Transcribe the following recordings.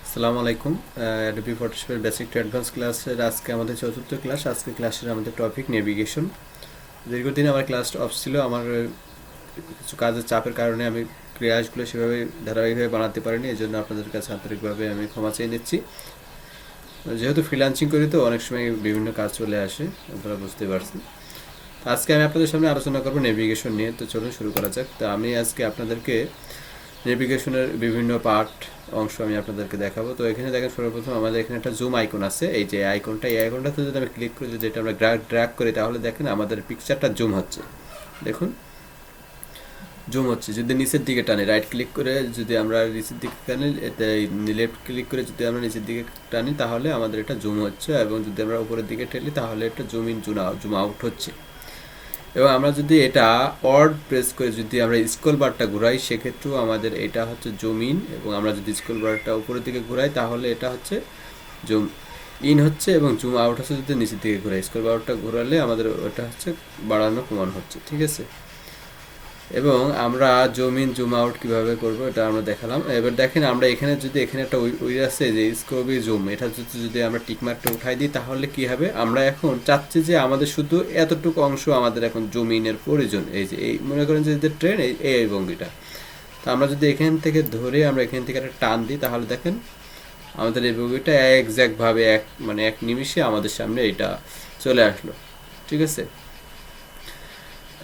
আসসালামু আলাইকুম। Adobe ফটোশপের basic to advance ক্লাসের আজকে আমাদের চতুর্থ ক্লাস। আজকে ক্লাসের আমাদের টপিক নেভিগেশন। দীর্ঘদিন আমার ক্লাসটা অফ ছিল, আমার কিছু কাজের চাপের কারণে আমি ক্লাসগুলো সেভাবে ধারাবাহিকভাবে বানাতে পারিনি, এই জন্য আপনাদের কাছে আন্তরিকভাবে আমি ক্ষমা চেয়ে নিচ্ছি। যেহেতু ফ্রিল্যান্সিং করি তো অনেক সময় বিভিন্ন কাজ চলে আসে, আপনারা বুঝতে পারছেন। আজকে আমি আপনাদের সামনে আলোচনা করবো নেভিগেশন নিয়ে। তো চলুন শুরু করা যাক। তো আমি আজকে আপনাদেরকে নেভিগেশনের বিভিন্ন পার্ট অংশ আমি আপনাদেরকে দেখাবো। তো এখানে দেখেন, সর্বপ্রথম আমাদের এখানে একটা জুম আইকন আছে। এই যে আইকনটা, এই আইকনটাতে যদি আমি ক্লিক করি, যদি এটা আমরা ড্র্যাগ করি, তাহলে দেখেন আমাদের পিকচারটা জুম হচ্ছে। দেখুন জুম হচ্ছে। যদি নিচের দিকে টানি, রাইট ক্লিক করে যদি আমরা নিচের দিকে টানি, লেফট ক্লিক করে যদি আমরা নিচের দিকে টানি, তাহলে আমাদের এটা জুম হচ্ছে। এবং যদি আমরা উপরের দিকে ঠেলি, তাহলে এটা জুম ইন জুম আউট হচ্ছে। এবং আমরা যদি এটা অড প্রেস করে যদি আমরা স্ক্রল বারটা ঘুরাই, সেক্ষেত্রেও আমাদের এটা হচ্ছে জুম ইন। এবং আমরা যদি স্ক্রল বারটা উপরের দিকে ঘুরাই, তাহলে এটা হচ্ছে জুম ইন হচ্ছে। এবং জুম আউট হচ্ছে যদি নিচের দিকে ঘুরাই। স্ক্রল বারটা ঘোরালে আমাদের ওটা হচ্ছে বাড়ানো কমানো হচ্ছে, ঠিক আছে। এবং আমরা জুম ইন জুম আউট কীভাবে করবো এটা আমরা দেখালাম। এবার দেখেন, আমরা এখানে যদি এখানে একটা উই আছে যে স্ক্রবি জুম, এটা যদি আমরা টিকমার্কটা উঠাই দিই, তাহলে কি হবে, আমরা এখন চাচ্ছি যে আমাদের শুধু এতটুকু অংশ আমাদের এখন জুম ইনের প্রয়োজন। এই যে এই মনে করেন যে ট্রেন, এই ভঙ্গিটা। তো আমরা যদি এখান থেকে ধরে আমরা এখান থেকে একটা টান দিই, তাহলে দেখেন আমাদের এই ভঙ্গিটা একজ্যাক্টভাবে এক নিমিষে আমাদের সামনে এটা চলে আসলো, ঠিক আছে।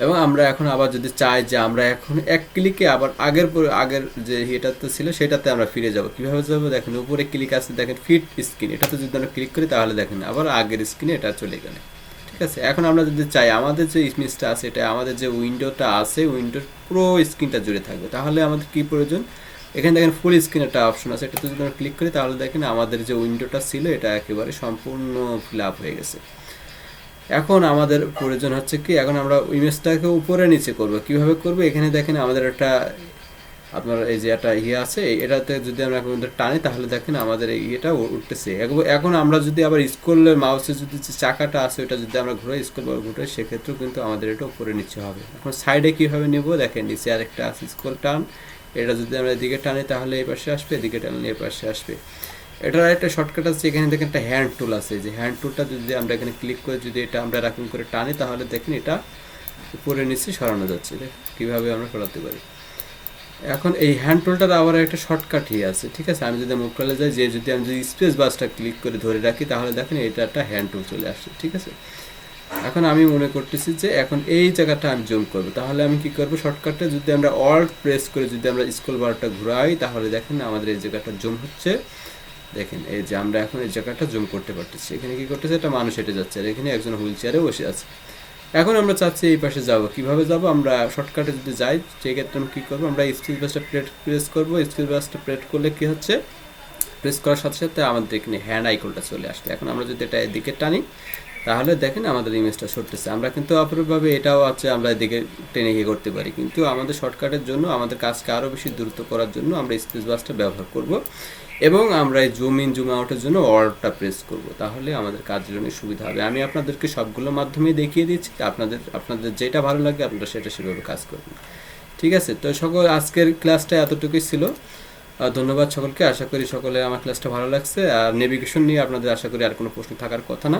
এবং আমরা এখন আবার যদি চাই যে আমরা এখন এক ক্লিকে আবার আগের যে এটাতে ছিল সেটাতে আমরা ফিরে যাব, কীভাবে যাবো দেখেন, উপরে ক্লিক আছে, দেখেন ফিট স্ক্রিন, এটাতে যদি আমরা ক্লিক করি, তাহলে দেখেন আবার আগের স্ক্রিনে এটা চলে গেলে, ঠিক আছে। এখন আমরা যদি চাই আমাদের যে ইমেজটা আছে, এটা আমাদের যে উইন্ডোটা আছে, উইন্ডোর পুরো স্ক্রিনটা জুড়ে থাকবে, তাহলে আমাদের কী প্রয়োজন, এখানে দেখেন ফুল স্ক্রিন একটা অপশন আছে, এটাতে যদি আমরা ক্লিক করি, তাহলে দেখেন আমাদের যে উইন্ডোটা ছিল এটা একেবারে সম্পূর্ণ ফিল আপ হয়ে গেছে। এখন আমাদের প্রয়োজন হচ্ছে কি, এখন আমরা ইমেজটাকে উপরে নিচে করব। কিভাবে করব, এখানে দেখেন আমাদের একটা আপনার এই যে একটা আছে, এটাতে যদি আমরা টানি, তাহলে দেখেন আমাদের এই ইয়েটা উঠতেছে। এখন আমরা যদি আবার স্ক্রলের মাউসে যদি যে চাকাটা আছে ওটা যদি আমরা ঘুরে স্ক্রল ঘুরে, সেক্ষেত্রেও কিন্তু আমাদের এটা উপরে নিচে হবে। এখন সাইডে কীভাবে নেব, দেখেন নিচে আরেকটা আছে স্ক্রল টান, এটা যদি আমরা এদিকে টানি, তাহলে এই পাশে আসবে, এদিকে টানলে এই পাশে আসবে। এটার একটা শর্টকাট আছে, এখানে দেখেন একটা হ্যান্ড টুল আছে, যে হ্যান্ড টুলটা যদি আমরা এখানে ক্লিক করে যদি এটা আমরা এরকম করে টানি, তাহলে দেখেন এটা উপরে নিচে সরানো যাচ্ছে। কীভাবে আমরা সরাতে পারি। এখন এই হ্যান্ড টুলটার আবার একটা শর্টকাটই আছে, ঠিক আছে। আমি যদি মোবাইলে যাই, যে যদি আমি যদি স্পেস বাসটা ক্লিক করে ধরে রাখি, তাহলে দেখেন এটা একটা হ্যান্ড টুল চলে আসছে, ঠিক আছে। এখন আমি মনে করতেছি যে এখন এই জায়গাটা আমি জুম করবো, তাহলে আমি কি করবো, শর্টকাটে যদি আমরা অল্ট প্রেস করে যদি আমরা স্ক্রল বারটা ঘুরাই, তাহলে দেখেন আমাদের এই জায়গাটা জুম হচ্ছে। দেখেন এই যে আমরা এখন এই জায়গাটা জুম করতে পারতেছি। এখানে কি করতেছে, একটা মানুষ হেঁটে যাচ্ছে, আর এখানে একজন হুইল চেয়ারে বসে আছে। এখন আমরা চাচ্ছি এই পাশে যাব, কিভাবে যাব, আমরা শর্টকাটে যদি যাই, সেক্ষেত্রে আমরা কী করবো, আমরা স্পেস বাসটা প্রেস করবো। স্পেস বাসটা প্রেস করলে কী হচ্ছে, প্রেস করার সাথে সাথে আমাদের এখানে হ্যান্ড আইকনটা চলে আসছে। এখন আমরা যদি এটা এদিকে টানি, তাহলে দেখেন আমাদের ইমেজটা সরতেছে। আমরা কিন্তু অপরভাবে এটাও আছে, আমরা এদিকে টেনে গিয়ে করতে পারি, কিন্তু আমাদের শর্টকাটের জন্য, আমাদের কাজকে আরও বেশি দ্রুত করার জন্য আমরা স্পেস বাসটা ব্যবহার করব। এবং আমরা এই জুম ইন জুম আউটের জন্য অল্টটা প্রেস করব, তাহলে আমাদের কাজের অনেক সুবিধা হবে। আমি আপনাদেরকে সবগুলোর মাধ্যমেই দেখিয়ে দিচ্ছি, আপনাদের যেটা ভালো লাগে আপনারা সেটা সেভাবে কাজ করবেন, ঠিক আছে। তো আজকের ক্লাসটা এতটুকুই ছিল। ধন্যবাদ সকলকে। আশা করি সকলে আমার ক্লাসটা ভালো লাগছে। আর নেভিগেশন নিয়ে আপনাদের আশা করি আর কোনো প্রশ্ন থাকার কথা না।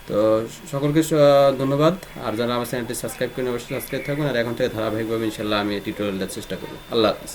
তো সকলকে ধন্যবাদ। আর যারা আমার চ্যানেলটি সাবস্ক্রাইব করেন, অবশ্যই সাবস্ক্রাইব থাকবেন। আর এখন থেকে ধারাবাহিকভাবে ইনশাল্লাহ আমি টিউটোরিয়াল দেওয়ার চেষ্টা করব। আল্লাহ হাফিজ।